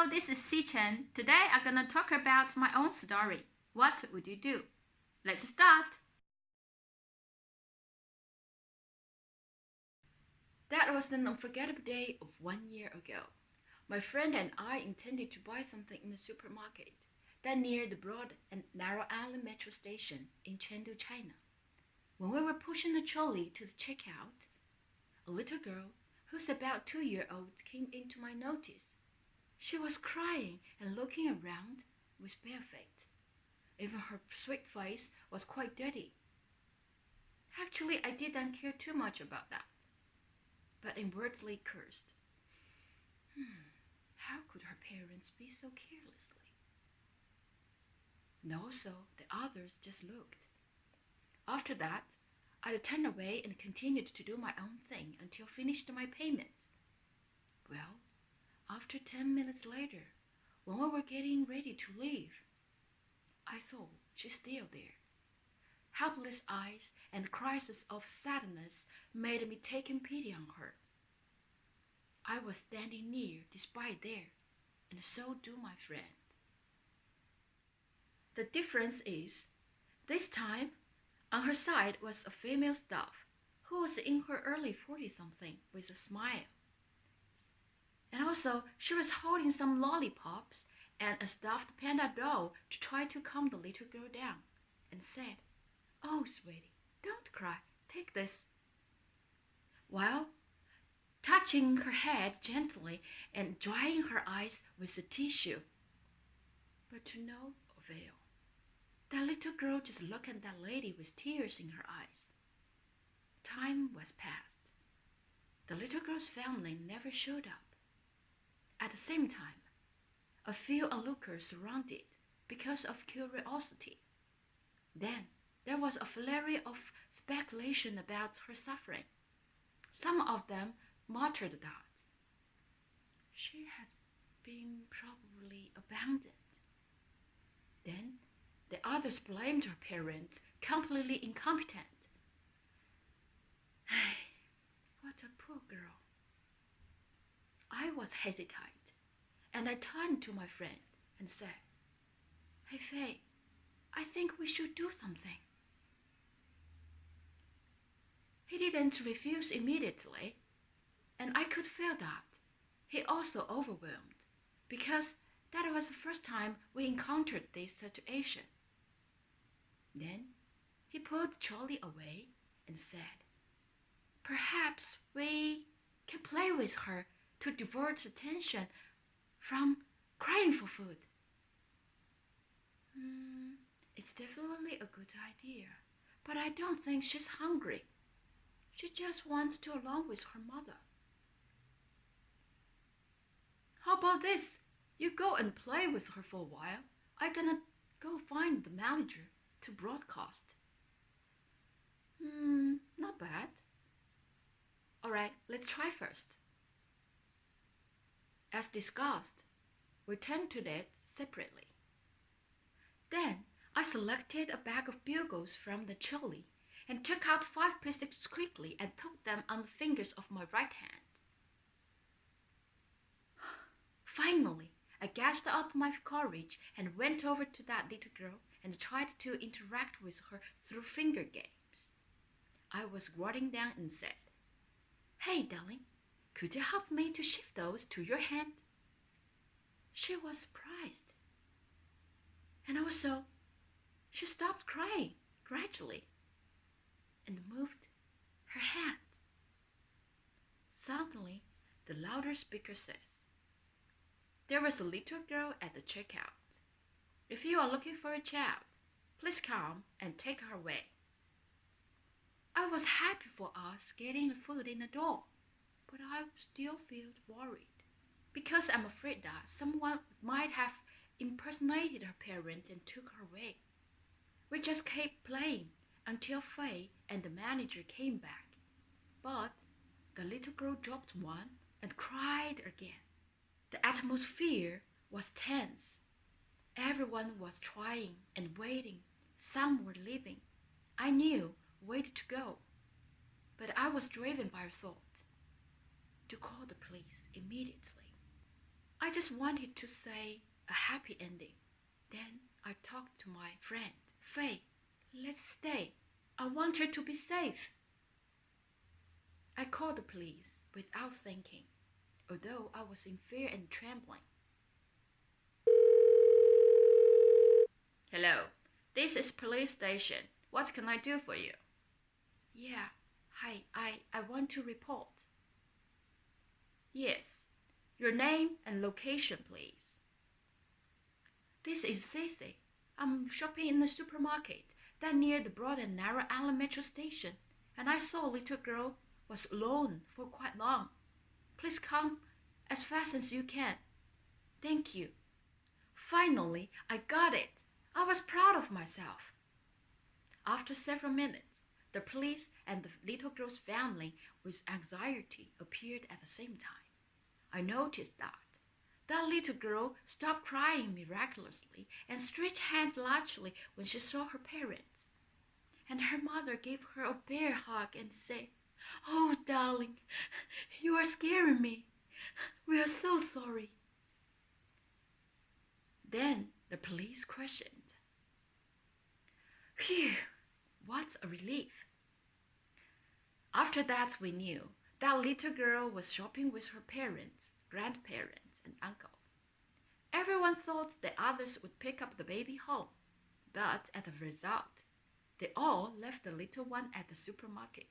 Hello, this is Chen. Today I'm gonna talk about my own story. What would you do? Let's start. That was an unforgettable day of 1 year ago. My friend and I intended to buy something in the supermarket that near the broad and narrow alley metro station in Chengdu, China. When we were pushing the trolley to the checkout, a little girl who's about 2 years old came into my notice. She was crying and looking around with bare feet. Even her sweet face was quite dirty. Actually, I didn't care too much about that, but inwardly cursed. How could her parents be so carelessly? And also, the others just looked. After that, I turned away and continued to do my own thing until I finished my payment. Well, after 10 minutes later, when we were getting ready to leave, I thought she's still there. Helpless eyes and cries of sadness made me take pity on her. I was standing near despite there, and so do my friend. The difference is, this time, on her side was a female staff who was in her early 40-something with a smile. And also, she was holding some lollipops and a stuffed panda doll to try to calm the little girl down, and said, "Oh, sweetie, don't cry, take this," while touching her head gently and drying her eyes with a tissue. But to no avail. That little girl just looked at that lady with tears in her eyes. Time was past. The little girl's family never showed up. At the same time, a few onlookers surrounded because of curiosity. Then there was a flurry of speculation about her suffering. Some of them muttered that she had been probably abandoned. Then the others blamed her parents, completely incompetent. What a poor girl. I was hesitant, and I turned to my friend and said, "Hey Faye, I think we should do something." He didn't refuse immediately, and I could feel that he also overwhelmed, because that was the first time we encountered this situation. Then he pulled the trolley away and said, "Perhaps we can play with her to divert attention from crying for food." It's definitely a good idea, but I don't think she's hungry. She just wants to along with her mother. How about this? You go and play with her for a while. I'm gonna go find the manager to broadcast. Not bad. Alright, let's try first. As discussed, we turned to that separately. Then I selected a bag of bugles from the trolley and took out 5 pieces quickly and put them on the fingers of my right hand. Finally, I gathered up my courage and went over to that little girl and tried to interact with her through finger games. I was squatting down and said, "Hey, darling, could you help me to shift those to your hand?" She was surprised. And also, she stopped crying gradually and moved her hand. Suddenly, the louder speaker says, "There was a little girl at the checkout. If you are looking for a child, please come and take her away." I was happy for us getting a foot in the door, but I still felt worried, because I'm afraid that someone might have impersonated her parents and took her away. We just kept playing until Faye and the manager came back, but the little girl dropped one and cried again. The atmosphere was tense. Everyone was trying and waiting. Some were leaving. I knew where to go, but I was driven by a thought: to call the police immediately. I just wanted to say a happy ending. Then I talked to my friend, Faye. Let's stay. I want her to be safe. I called the police without thinking, although I was in fear and trembling. Hello, this is police station. What can I do for you? Yeah, hi, I want to report. Yes, your name and location, please. This is Cece. I'm shopping in the supermarket that near the Broad and Narrow Island metro station, and I saw a little girl was alone for quite long. Please come as fast as you can. Thank you. Finally, I got it. I was proud of myself. After several minutes, the police and the little girl's family with anxiety appeared at the same time. I noticed that little girl stopped crying miraculously and stretched hands largely when she saw her parents. And her mother gave her a bear hug and said, "Oh, darling, you are scaring me. We are so sorry." Then the police questioned. Phew, what a relief. After that, we knew that little girl was shopping with her parents, grandparents, and uncle. Everyone thought the others would pick up the baby home, but as a result, they all left the little one at the supermarket.